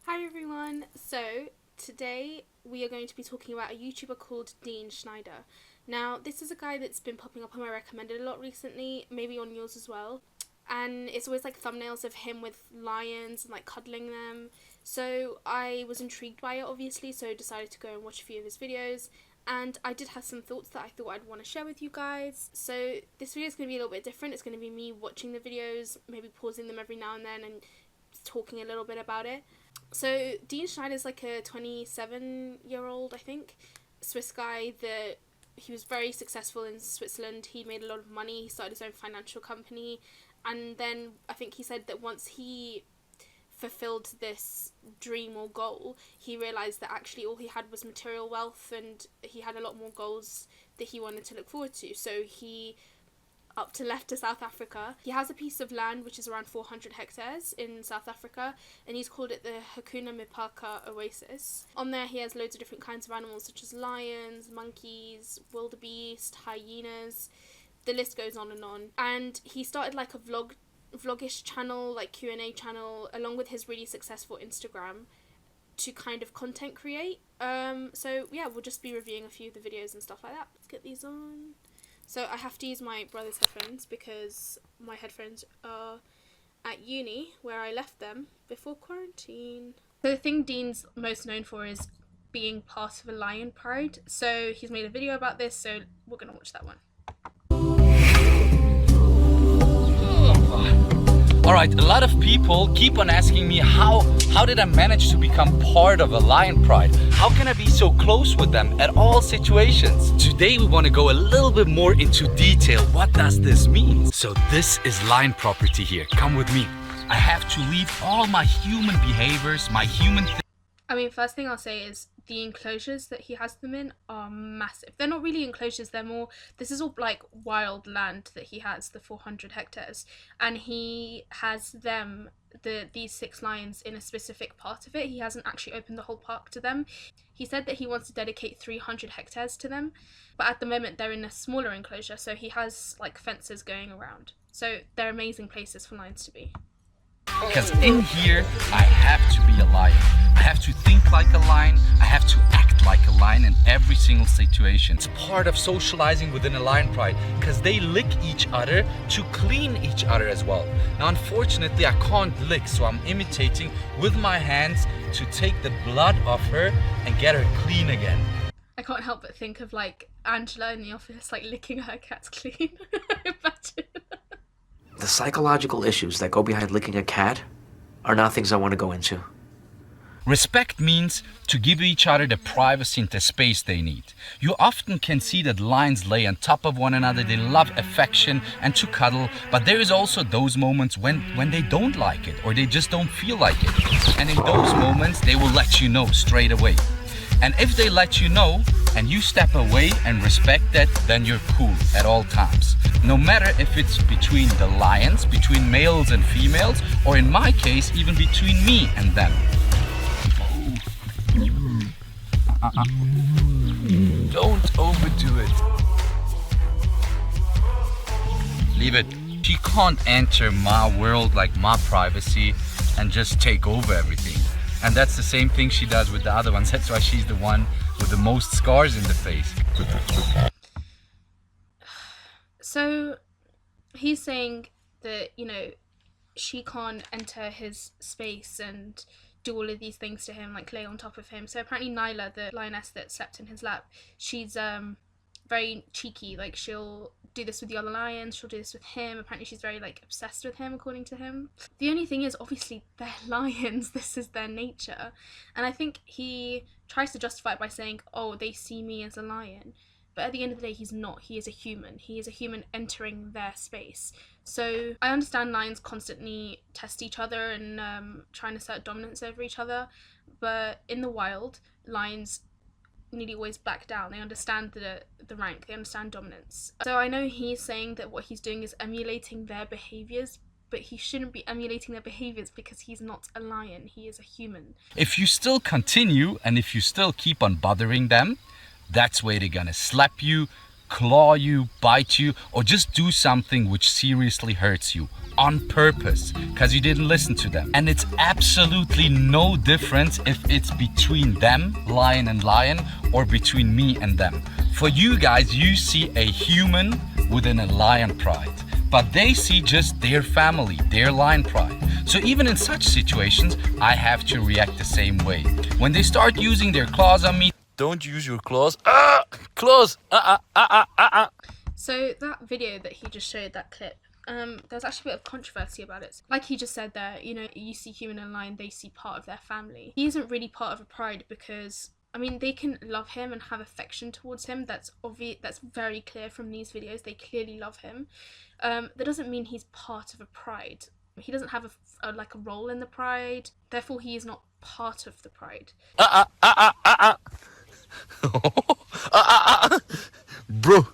Hi everyone, so today we are going to be talking about a YouTuber called Schneider. Now this is a guy that's been popping up on my recommended a lot recently, maybe on yours as well, and it's always like thumbnails of him with lions and like cuddling them, so I was intrigued by it obviously, so decided to go and watch a few of his videos, and I did have some thoughts that I thought I'd want to share with you guys. So this video is going to be a little bit different. It's going to be me watching the videos, maybe pausing them every now and then and talking a little bit about it. So Schneider is like a 27-year-old, I think, Swiss guy that he was very successful in Switzerland. He made a lot of money. He started his own financial company, and then I think he said that once he fulfilled this dream or goal, he realized that actually all he had was material wealth, and he had a lot more goals that he wanted to look forward to. So he left to South Africa. He has a piece of land which is around 400 hectares in South Africa, and he's called it the Hakuna Mipaka Oasis. On there he has loads of different kinds of animals such as lions, monkeys, wildebeest, hyenas. The list goes on. And he started like a vlogish channel, like Q&A channel, along with his really successful Instagram to kind of content create. So yeah, we'll just be reviewing a few of the videos and stuff like that. Let's get these on. So I have to use my brother's headphones because my headphones are at uni where I left them before quarantine. So the thing Dean's most known for is being part of a lion pride. So he's made a video about this, so we're going to watch that one. Alright, a lot of people keep on asking me how did I manage to become part of a lion pride? How can I be so close with them at all situations? Today we want to go a little bit more into detail. What does this mean? So this is lion property here. Come with me. I have to leave all my human behaviors, my human I mean, first thing I'll say is the enclosures that he has them in are massive. They're not really enclosures, they're more, this is all like wild land that he has, the 400 hectares. And he has them, these 6 lions, in a specific part of it. He hasn't actually opened the whole park to them. He said that he wants to dedicate 300 hectares to them. But at the moment they're in a smaller enclosure, so he has like fences going around. So they're amazing places for lions to be. Because in here, I have to be a lion. I have to think like a lion. I have to act like a lion in every single situation. It's part of socializing within a lion pride because they lick each other to clean each other as well. Now, unfortunately, I can't lick, so I'm imitating with my hands to take the blood off her and get her clean again. I can't help but think of like Angela in the office, like licking her cats clean. Imagine. The psychological issues that go behind licking a cat are not things I want to go into. Respect means to give each other the privacy and the space they need. You often can see that lions lay on top of one another, they love affection and to cuddle, but there is also those moments when they don't like it or they just don't feel like it. And in those moments, they will let you know straight away. And if they let you know and you step away and respect that, then you're cool at all times. No matter if it's between the lions, between males and females, or in my case, even between me and them. Don't overdo it. Leave it. She can't enter my world, like my privacy, and just take over everything. And that's the same thing she does with the other ones. That's why she's the one with the most scars in the face. So he's saying that, you know, she can't enter his space and do all of these things to him, like lay on top of him. So apparently Nyla, the lioness that slept in his lap, she's very cheeky. Like she'll do this with the other lions, she'll do this with him. Apparently she's very like obsessed with him, according to him. The only thing is, obviously they're lions, this is their nature. And I think he tries to justify it by saying, oh, they see me as a lion. But at the end of the day, he's not. He is a human. He is a human entering their space. So I understand lions constantly test each other and try and assert dominance over each other. But in the wild, lions nearly always back down. They understand the rank. They understand dominance. So I know he's saying that what he's doing is emulating their behaviors, but he shouldn't be emulating their behaviors because he's not a lion. He is a human. If you still continue and if you still keep on bothering them, that's where they're gonna slap you, claw you, bite you, or just do something which seriously hurts you on purpose because you didn't listen to them. And it's absolutely no difference if it's between them, lion and lion, or between me and them. For you guys, you see a human within a lion pride, but they see just their family, their lion pride. So even in such situations, I have to react the same way. When they start using their claws on me, don't use your claws. Claws. So that video that he just showed, that clip, there's actually a bit of controversy about it. Like he just said there, you know, you see human and lion, they see part of their family. He isn't really part of a pride because, I mean, they can love him and have affection towards him. That's obvious. That's very clear from these videos. They clearly love him. That doesn't mean he's part of a pride. He doesn't have a role in the pride. Therefore, he is not part of the pride. Bro.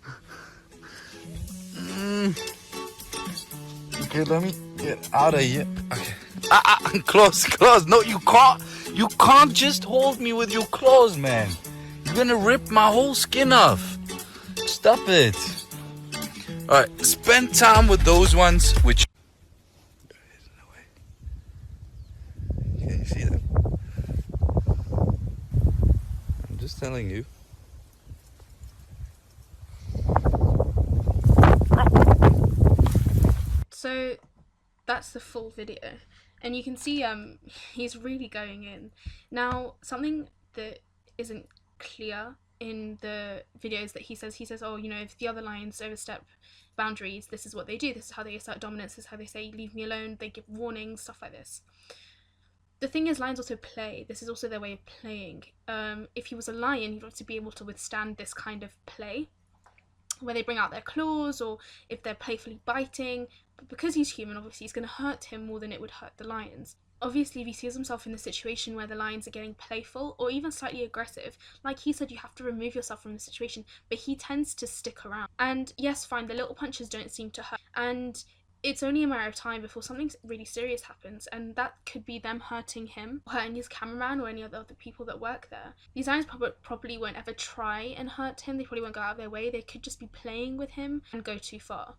Okay, let me get out of here. Okay. Claws. No, you can't. You can't just hold me with your claws, man. You're gonna rip my whole skin off. Stop it. Alright, spend time with those ones which... Can you see them? I'm just telling you. So that's the full video, and you can see he's really going in. Now, something that isn't clear in the videos that he says, oh, you know, if the other lions overstep boundaries, this is what they do, this is how they assert dominance, this is how they say leave me alone, they give warnings, stuff like this. The thing is, lions also play. This is also their way of playing. If he was a lion, he'd obviously be able to withstand this kind of play, where they bring out their claws, or if they're playfully biting. But because he's human, obviously it's going to hurt him more than it would hurt the lions. Obviously, if he sees himself in the situation where the lions are getting playful or even slightly aggressive, like he said, you have to remove yourself from the situation, but he tends to stick around. And yes, fine, the little punches don't seem to hurt, and it's only a matter of time before something really serious happens, and that could be them hurting him, or hurting his cameraman, or any other people that work there. These lions probably won't ever try and hurt him, they probably won't go out of their way, they could just be playing with him and go too far.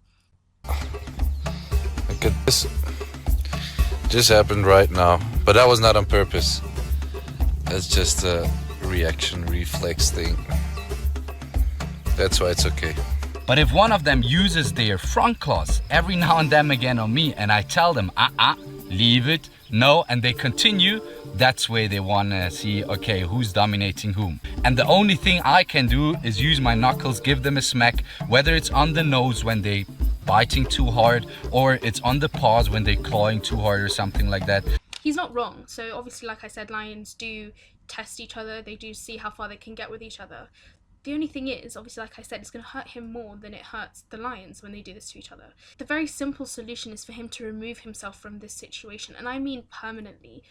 Look at this. Just happened right now, but that was not on purpose. That's just a reaction reflex thing. That's why it's okay. But if one of them uses their front claws every now and then again on me, and I tell them, leave it, no, and they continue, that's where they want to see, okay, who's dominating whom. And the only thing I can do is use my knuckles, give them a smack, whether it's on the nose when they biting too hard, or it's on the paws when they're clawing too hard or something like that. He's not wrong. So obviously, like I said, lions do test each other, they do see how far they can get with each other. The only thing is, obviously, like I said, it's going to hurt him more than it hurts the lions when they do this to each other. The very simple solution is for him to remove himself from this situation, and I mean permanently.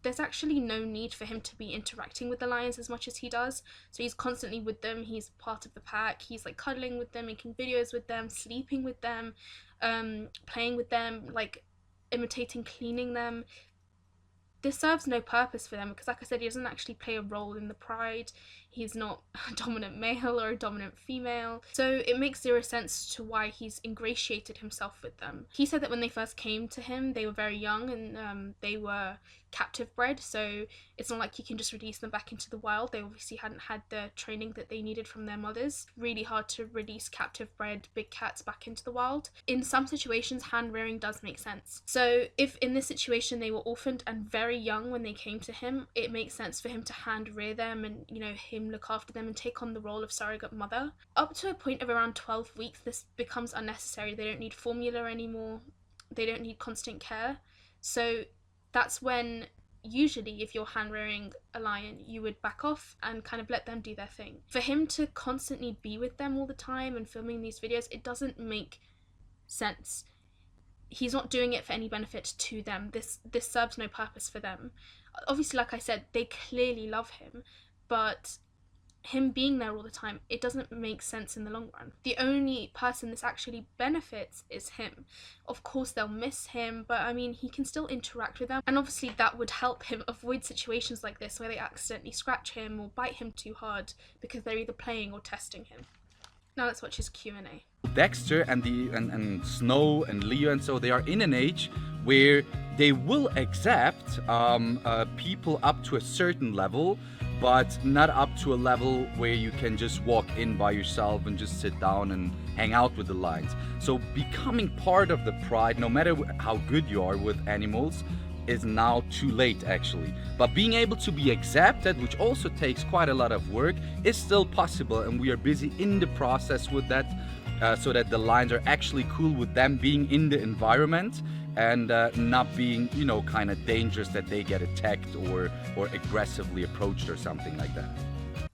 There's actually no need for him to be interacting with the lions as much as he does. So he's constantly with them, he's part of the pack, he's like cuddling with them, making videos with them, sleeping with them, playing with them, like imitating cleaning them. This serves no purpose for them because, like I said, he doesn't actually play a role in the pride. He's not a dominant male or a dominant female. So it makes zero sense to why he's ingratiated himself with them. He said that when they first came to him, they were very young and they were captive bred. So it's not like you can just release them back into the wild. They obviously hadn't had the training that they needed from their mothers. Really hard to release captive bred big cats back into the wild. In some situations, hand rearing does make sense. So if in this situation they were orphaned and very young when they came to him, it makes sense for him to hand rear them and, you know, him look after them and take on the role of surrogate mother. Up to a point of around 12 weeks, this becomes unnecessary. They don't need formula anymore. They don't need constant care. So that's when, usually, if you're hand rearing a lion, you would back off and kind of let them do their thing. For him to constantly be with them all the time and filming these videos, it doesn't make sense. He's not doing it for any benefit to them. This serves no purpose for them. Obviously, like I said, they clearly love him, but him being there all the time, it doesn't make sense in the long run. The only person this actually benefits is him. Of course, they'll miss him, but I mean, he can still interact with them, and obviously that would help him avoid situations like this where they accidentally scratch him or bite him too hard because they're either playing or testing him. Now let's watch his Q&A. Dexter and Snow and Leo and so they are in an age where they will accept people up to a certain level, but not up to a level where you can just walk in by yourself and just sit down and hang out with the lions. So becoming part of the pride, no matter how good you are with animals, is now too late actually. But being able to be accepted, which also takes quite a lot of work, is still possible, and we are busy in the process with that, so that the lions are actually cool with them being in the environment and not being, you know, kind of dangerous, that they get attacked or aggressively approached or something like that.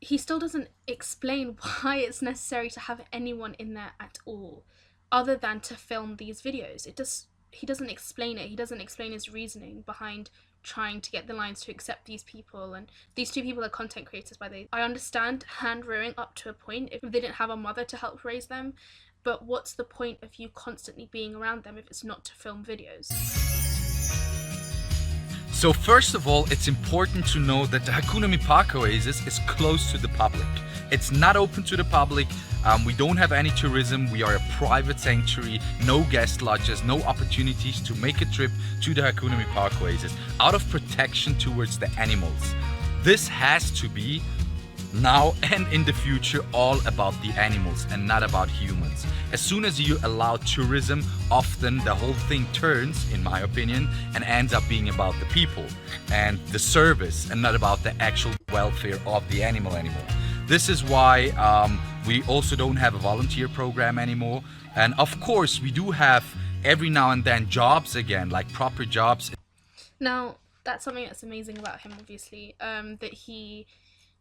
He still doesn't explain why it's necessary to have anyone in there at all, other than to film these videos. He doesn't explain it. He doesn't explain his reasoning behind trying to get the lions to accept these people. And these two people are content creators, by the way. I understand hand rearing up to a point if they didn't have a mother to help raise them, but what's the point of you constantly being around them if it's not to film videos? So first of all, it's important to know that the Hakuna Mipaka oasis is closed to the public. It's not open to the public. We don't have any tourism. We are a private sanctuary, no guest lodges, no opportunities to make a trip to the Hakuna Mipaka oasis out of protection towards the animals. This has to be now and in the future all about the animals and not about humans. As soon as you allow tourism, often the whole thing turns, in my opinion, and ends up being about the people and the service and not about the actual welfare of the animal anymore. This is why we also don't have a volunteer program anymore. And of course, we do have every now and then jobs again, like proper jobs. Now, that's something that's amazing about him, obviously, that he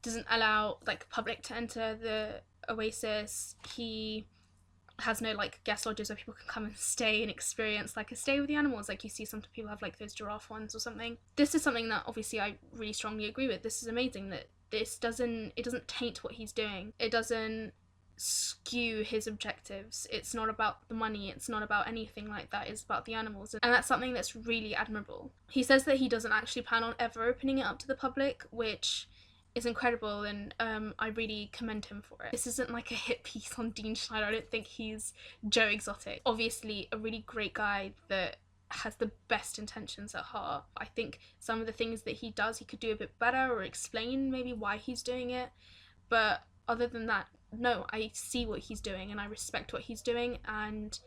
doesn't allow like public to enter the oasis. He has no like guest lodges where people can come and stay and experience like a stay with the animals, like you see some people have like those giraffe ones or something. This is something that obviously I really strongly agree with. This is amazing that it doesn't taint what he's doing. It doesn't skew his objectives. It's not about the money, it's not about anything like that. It's about the animals, and that's something that's really admirable. He says that he doesn't actually plan on ever opening it up to the public, which is incredible, and I really commend him for it. This isn't like a hit piece on Dean Schneider. I don't think he's Joe Exotic. Obviously a really great guy that has the best intentions at heart. I think some of the things that he does, he could do a bit better or explain maybe why he's doing it. But other than that, no, I see what he's doing and I respect what he's doing, and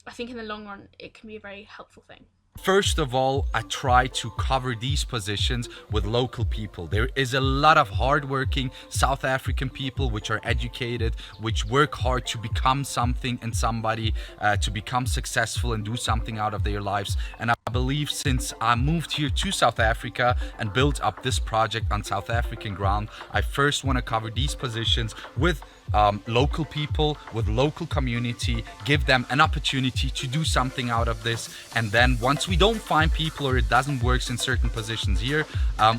I think in the long run it can be a very helpful thing. First of all, I try to cover these positions with local people. There is a lot of hardworking South African people which are educated, which work hard to become something and somebody, to become successful and do something out of their lives. And I believe since I moved here to South Africa and built up this project on South African ground, I first want to cover these positions with local people, with local community, give them an opportunity to do something out of this. And then once we don't find people or it doesn't work in certain positions here,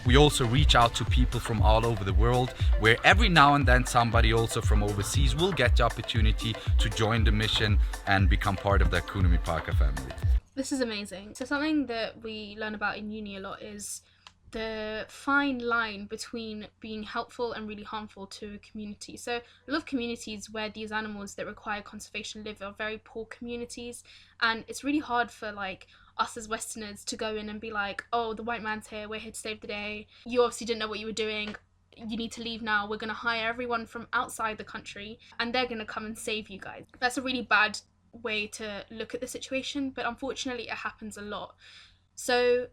we also reach out to people from all over the world, where every now and then somebody also from overseas will get the opportunity to join the mission and become part of the Hakuna Mipaka family. This is amazing. So something that we learn about in uni a lot is the fine line between being helpful and really harmful to a community. So a lot of communities where these animals that require conservation live are very poor communities, and it's really hard for like us as Westerners to go in and be like, oh, the white man's here, we're here to save the day, you obviously didn't know what you were doing, you need to leave now, we're going to hire everyone from outside the country and they're going to come and save you guys. That's a really bad way to look at the situation, but unfortunately it happens a lot. So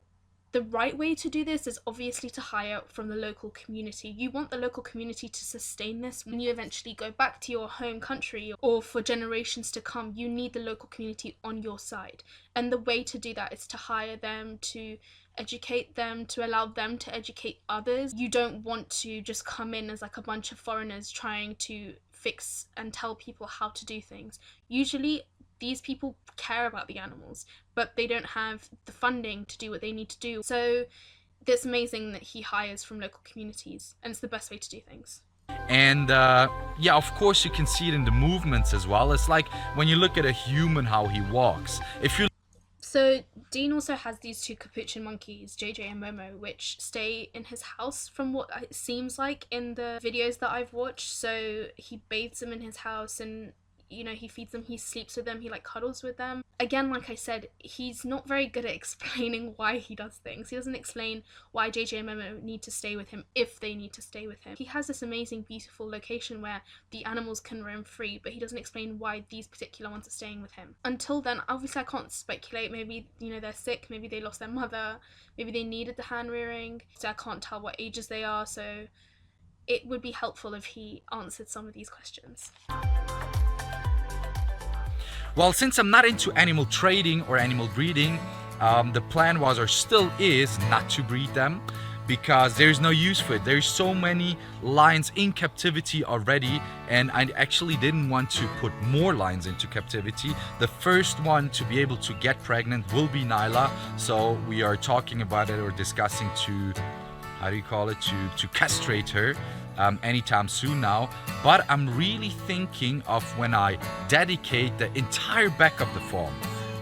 the right way to do this is obviously to hire from the local community. You want the local community to sustain this when you eventually go back to your home country, or for generations to come. You need the local community on your side, and the way to do that is to hire them, to educate them, to allow them to educate others. You don't want to just come in as like a bunch of foreigners trying to fix and tell people how to do things. Usually these people care about the animals, but they don't have the funding to do what they need to do. So it's amazing that he hires from local communities, and it's the best way to do things. And yeah, of course you can see it in the movements as well. It's like when you look at a human, how he walks. If you So Dean also has these two capuchin monkeys, JJ and Momo, which stay in his house from what it seems like in the videos that I've watched. So he bathes them in his house, and he feeds them, he sleeps with them, he like cuddles with them. Again, like I said, he's not very good at explaining why he does things. He doesn't explain why JJ and Momo need to stay with him if they need to stay with him. He has this amazing, beautiful location where the animals can roam free, but he doesn't explain why these particular ones are staying with him. Until then, obviously I can't speculate. Maybe, they're sick, maybe they lost their mother, maybe they needed the hand rearing. So I can't tell what ages they are, so it would be helpful if he answered some of these questions. Well, since I'm not into animal trading or animal breeding, the plan was, or still is, not to breed them, because there's no use for it. There's so many lions in captivity already, and I actually didn't want to put more lions into captivity. The first one to be able to get pregnant will be Nyla, so we are talking about it or discussing to, to castrate her anytime soon now. But I'm really thinking of when I dedicate the entire back of the farm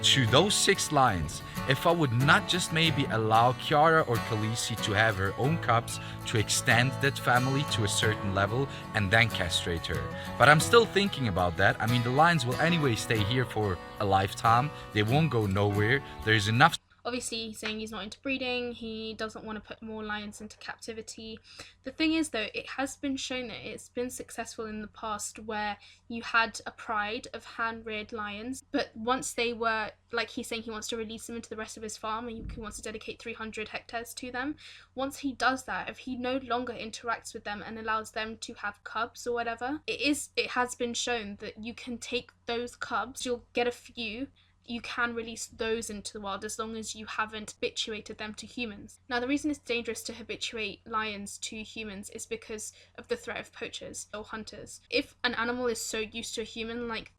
to those 6 lions, if I would not just maybe allow Chiara or Khaleesi to have her own cubs to extend that family to a certain level and then castrate her. But I'm still thinking about that. I mean, the lions will anyway stay here for a lifetime. They won't go nowhere. There's enough. Obviously, he's saying he's not into breeding, he doesn't want to put more lions into captivity. The thing is, though, it has been shown that it's been successful in the past where you had a pride of hand-reared lions, but once they were, like he's saying, he wants to release them into the rest of his farm and he wants to dedicate 300 hectares to them. Once he does that, if he no longer interacts with them and allows them to have cubs or whatever, it has been shown that you can take those cubs, you'll get a few, you can release those into the wild as long as you haven't habituated them to humans. Now, the reason it's dangerous to habituate lions to humans is because of the threat of poachers or hunters. If an animal is so used to a human, like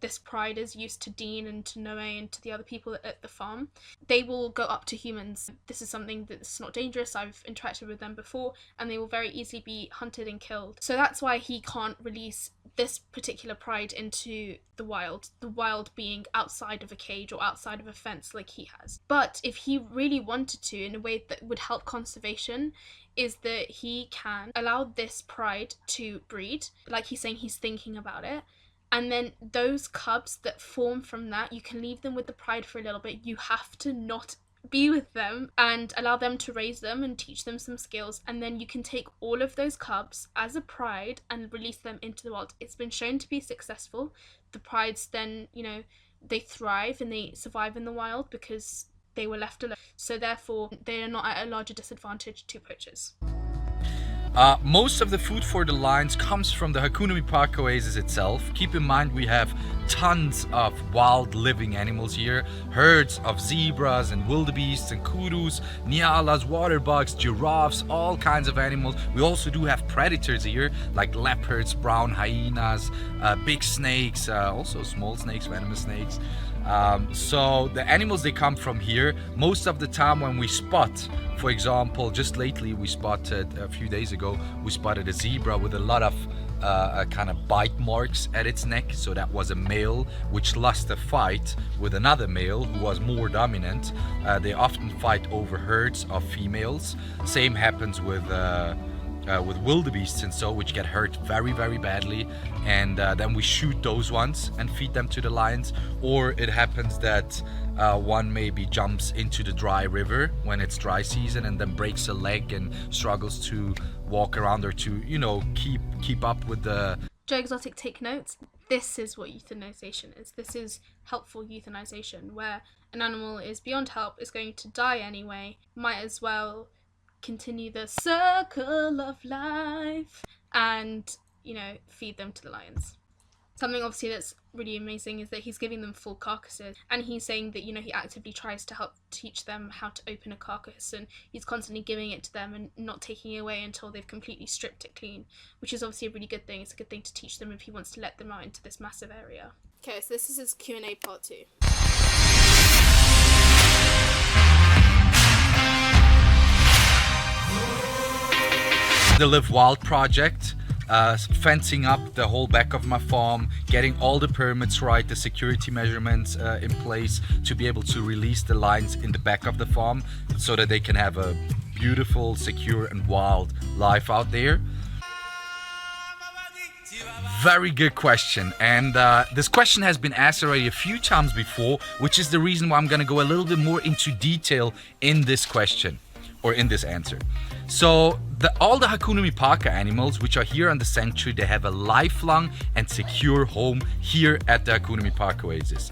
this pride is used to Dean and to Noe and to the other people at the farm, they will go up to humans. This is something that's not dangerous, I've interacted with them before, and they will very easily be hunted and killed. So that's why he can't release this particular pride into the wild being outside of a cage or outside of a fence like he has. But if he really wanted to, in a way that would help conservation, is that he can allow this pride to breed, like he's saying he's thinking about it, and then those cubs that form from that, you can leave them with the pride for a little bit. You have to not be with them and allow them to raise them and teach them some skills, and then you can take all of those cubs as a pride and release them into the wild. It's been shown to be successful. The prides then, they thrive and they survive in the wild because they were left alone, so therefore they are not at a larger disadvantage to poachers. Most of the food for the lions comes from the Hakunabi Park oasis itself. Keep in mind we have tons of wild living animals here. Herds of zebras and wildebeests and kudus, nyalas, water bugs, giraffes, all kinds of animals. We also do have predators here like leopards, brown hyenas, big snakes, also small snakes, venomous snakes. So the animals, they come from here. Most of the time when we spot, for example, just lately we spotted, a few days ago, we spotted a zebra with a lot of kind of bite marks at its neck. So that was a male which lost a fight with another male who was more dominant. They often fight over herds of females. Same happens with wildebeests and so, which get hurt very, very badly, and then we shoot those ones and feed them to the lions. Or it happens that one maybe jumps into the dry river when it's dry season and then breaks a leg and struggles to walk around or to keep up with the... Joe Exotic, take notes. This is what euthanization is. This is helpful euthanization, where an animal is beyond help, is going to die anyway, might as well continue the circle of life and feed them to the lions. Something obviously that's really amazing is that he's giving them full carcasses, and he's saying that he actively tries to help teach them how to open a carcass, and he's constantly giving it to them and not taking it away until they've completely stripped it clean, which is obviously a really good thing. It's a good thing to teach them if he wants to let them out into this massive area. Okay, so this is his Q&A part 2. The Live Wild project. fencing up the whole back of my farm, getting all the permits right, the security measurements in place to be able to release the lions in the back of the farm so that they can have a beautiful, secure and wild life out there. Very good question, and this question has been asked already a few times before, which is the reason why I'm going to go a little bit more into detail in this question or in this answer. So all the Hakuna Mipaka animals which are here on the sanctuary, they have a lifelong and secure home here at the Hakuna Mipaka Oasis.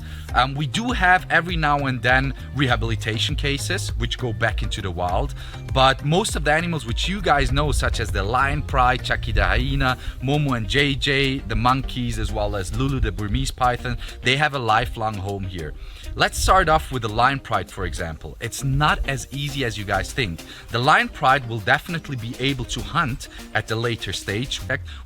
We do have every now and then rehabilitation cases which go back into the wild, but most of the animals which you guys know, such as the lion pride, Chucky the hyena, Momo and JJ, the monkeys, as well as Lulu the Burmese python, they have a lifelong home here. Let's start off with the lion pride, for example. It's not as easy as you guys think. The lion pride will definitely be able to hunt at the later stage.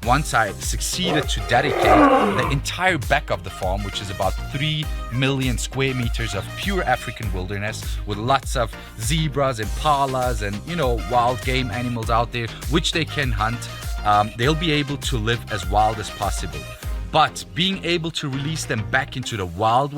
Once I succeeded to dedicate the entire back of the farm, which is about 3 million square meters of pure African wilderness with lots of zebras, impalas, and wild game animals out there, which they can hunt, they'll be able to live as wild as possible. But being able to release them back into the wild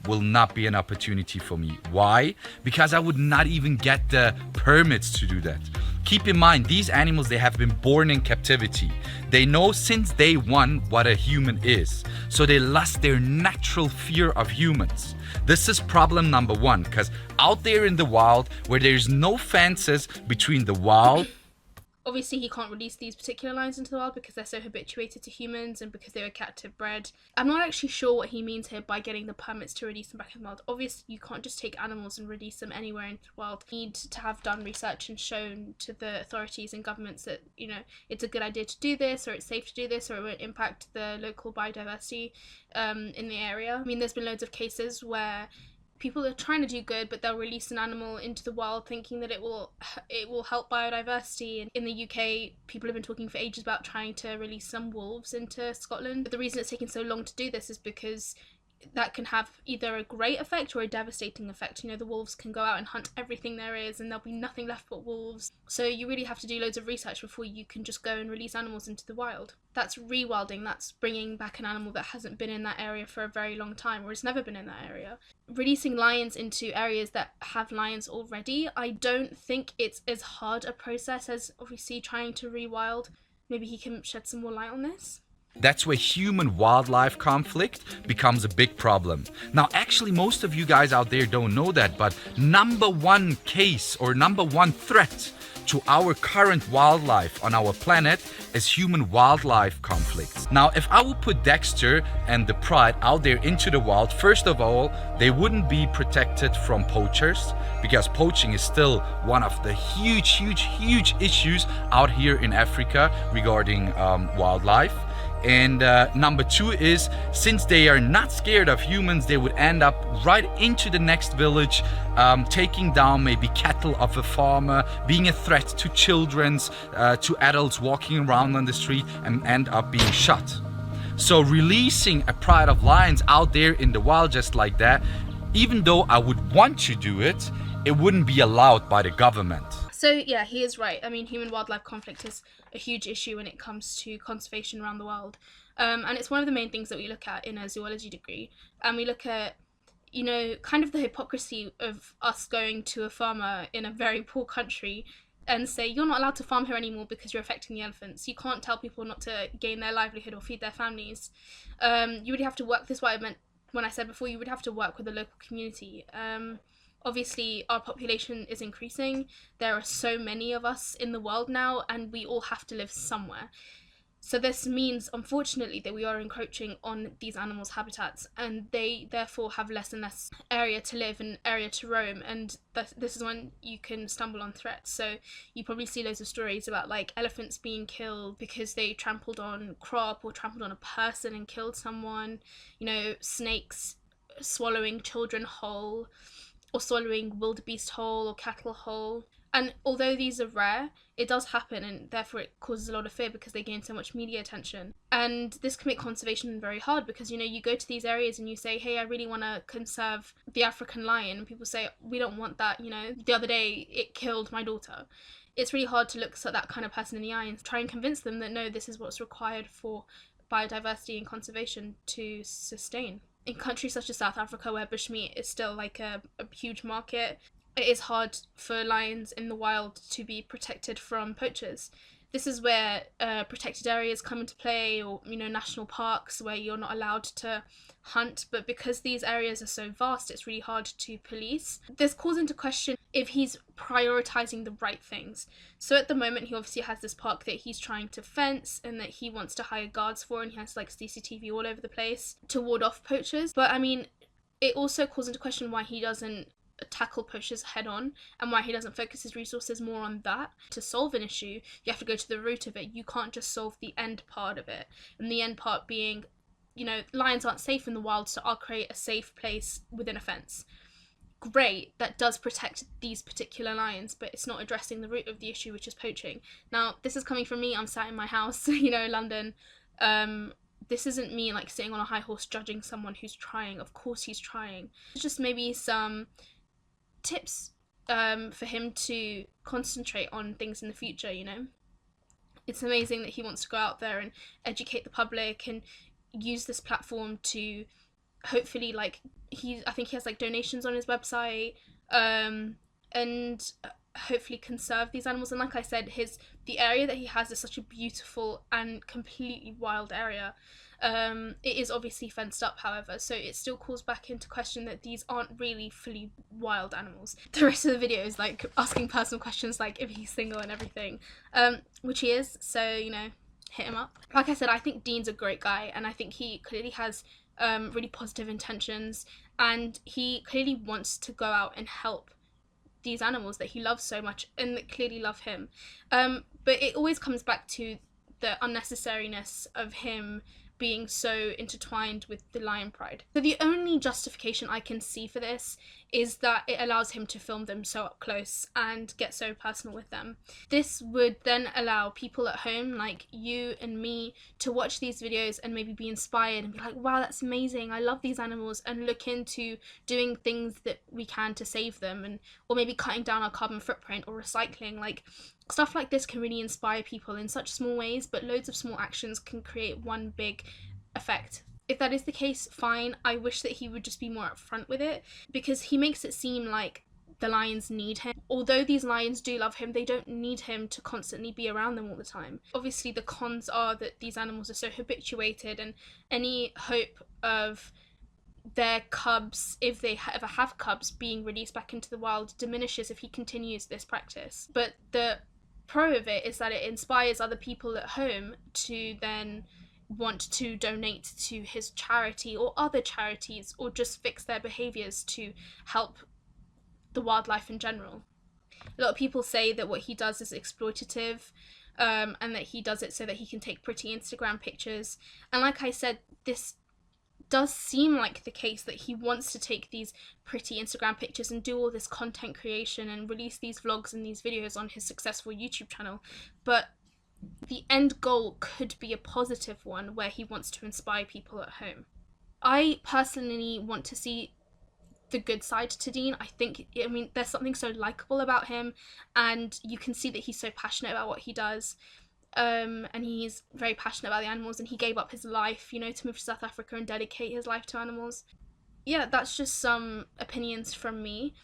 will not be an opportunity for me. Why? Because I would not even get the permits to do that. Keep in mind, these animals, they have been born in captivity. They know since day one what a human is. So they lost their natural fear of humans. This is problem number one, because out there in the wild, where there's no fences between the wild. Obviously, he can't release these particular lions into the wild because they're so habituated to humans and because they were captive bred. I'm not actually sure what he means here by getting the permits to release them back in the wild. Obviously, you can't just take animals and release them anywhere into the wild. You need to have done research and shown to the authorities and governments that, it's a good idea to do this, or it's safe to do this, or it won't impact the local biodiversity in the area. I mean, there's been loads of cases where people are trying to do good, but they'll release an animal into the wild thinking that it will help biodiversity. And in the UK, people have been talking for ages about trying to release some wolves into Scotland. But the reason it's taken so long to do this is because that can have either a great effect or a devastating effect. The wolves can go out and hunt everything there is and there'll be nothing left but wolves. So you really have to do loads of research before you can just go and release animals into the wild. That's rewilding. That's bringing back an animal that hasn't been in that area for a very long time or has never been in that area. Releasing lions into areas that have lions already, I don't think it's as hard a process as obviously trying to rewild. Maybe he can shed some more light on this. That's where human-wildlife conflict becomes a big problem. Now, actually, most of you guys out there don't know that, but number one case or number one threat to our current wildlife on our planet is human-wildlife conflicts. Now, if I would put Dexter and the Pride out there into the wild, first of all, they wouldn't be protected from poachers, because poaching is still one of the huge issues out here in Africa regarding wildlife. And number two is, since they are not scared of humans, they would end up right into the next village, taking down maybe cattle of a farmer, being a threat to children's, to adults walking around on the street, and end up being shot. So releasing a pride of lions out there in the wild just like that, even though I would want to do it, it wouldn't be allowed by the government. So yeah, he is right. I mean, human-wildlife conflict is a huge issue when it comes to conservation around the world. And it's one of the main things that we look at in a zoology degree. And we look at, kind of the hypocrisy of us going to a farmer in a very poor country and say, you're not allowed to farm here anymore because you're affecting the elephants. You can't tell people not to gain their livelihood or feed their families. You really have to work, this is what I meant when I said before, you would have to work with the local community. Obviously, our population is increasing. There are so many of us in the world now, and we all have to live somewhere. So this means, unfortunately, that we are encroaching on these animals' habitats, and they therefore have less and less area to live and area to roam, and this is when you can stumble on threats. So you probably see loads of stories about elephants being killed because they trampled on crop or trampled on a person and killed someone, snakes swallowing children whole. or swallowing wildebeest whole or cattle whole. And although these are rare, it does happen, and therefore it causes a lot of fear because they gain so much media attention. And this can make conservation very hard because, you know, you go to these areas and you say, hey, I really want to conserve the African lion, and people say, we don't want that, you know, the other day it killed my daughter. It's really hard to look at that kind of person in the eye and try and convince them that no, this is what's required for biodiversity and conservation to sustain. In countries such as South Africa, where bushmeat is still like a huge market, it is hard for lions in the wild to be protected from poachers. This is where protected areas come into play, or, you know, national parks where you're not allowed to hunt. But because these areas are so vast, it's really hard to police. This calls into question if he's prioritizing the right things. So at the moment, he obviously has this park that he's trying to fence and that he wants to hire guards for, and he has like CCTV all over the place to ward off poachers. But I mean, it also calls into question why he doesn't tackle poachers head on, and why he doesn't focus his resources more on that. To solve an issue, you have to go to the root of it. You can't just solve the end part of it, and the end part being, you know, lions aren't safe in the wild, so I'll create a safe place within a fence. Great, that does protect these particular lions, but it's not addressing the root of the issue, which is poaching. Now, this is coming from me. I'm sat in my house, you know, London. This isn't me like sitting on a high horse judging someone who's trying. Of course he's trying. It's just maybe some tips for him to concentrate on things in the future, you know. It's amazing that he wants to go out there and educate the public and use this platform to hopefully, like, I think he has like donations on his website, and hopefully conserve these animals. And like I said, the area that he has is such a beautiful and completely wild area. It is obviously fenced up, however, so it still calls back into question that these aren't really fully wild animals. The rest of the video is like asking personal questions, like if he's single and everything, which he is, so, you know, hit him up. Like I said, I think Dean's a great guy, and I think he clearly has really positive intentions, and he clearly wants to go out and help these animals that he loves so much and that clearly love him. But it always comes back to the unnecessariness of him being so intertwined with the lion pride. So the only justification I can see for this is that it allows him to film them so up close and get so personal with them. This would then allow people at home like you and me to watch these videos and maybe be inspired and be like, wow, that's amazing, I love these animals, and look into doing things that we can to save them, and or maybe cutting down our carbon footprint or recycling. Like, stuff like this can really inspire people in such small ways, but loads of small actions can create one big effect. If that is the case, fine. I wish that he would just be more upfront with it, because he makes it seem like the lions need him. Although these lions do love him, they don't need him to constantly be around them all the time. Obviously, the cons are that these animals are so habituated, and any hope of their cubs, if they ever have cubs, being released back into the wild diminishes if he continues this practice. But the pro of it is that it inspires other people at home to then want to donate to his charity or other charities, or just fix their behaviours to help the wildlife in general. A lot of people say that what he does is exploitative, and that he does it so that he can take pretty Instagram pictures. And like I said, this does seem like the case, that he wants to take these pretty Instagram pictures and do all this content creation and release these vlogs and these videos on his successful YouTube channel. But the end goal could be a positive one where he wants to inspire people at home. I personally want to see the good side to Dean. I mean, there's something so likable about him, and you can see that he's so passionate about what he does. And he's very passionate about the animals, and he gave up his life, you know, to move to South Africa and dedicate his life to animals. Yeah, that's just some opinions from me.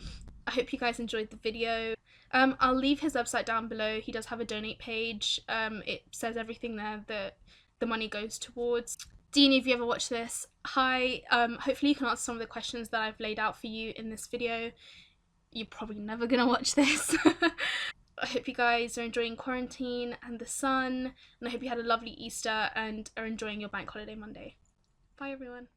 I hope you guys enjoyed the video. I'll leave his website down below. He does have a donate page. It says everything there that the money goes towards. Dean, if you ever watch this, hi. Hopefully you can answer some of the questions that I've laid out for you in this video. You're probably never gonna watch this. I hope you guys are enjoying quarantine and the sun, and I hope you had a lovely Easter and are enjoying your bank holiday Monday. Bye everyone.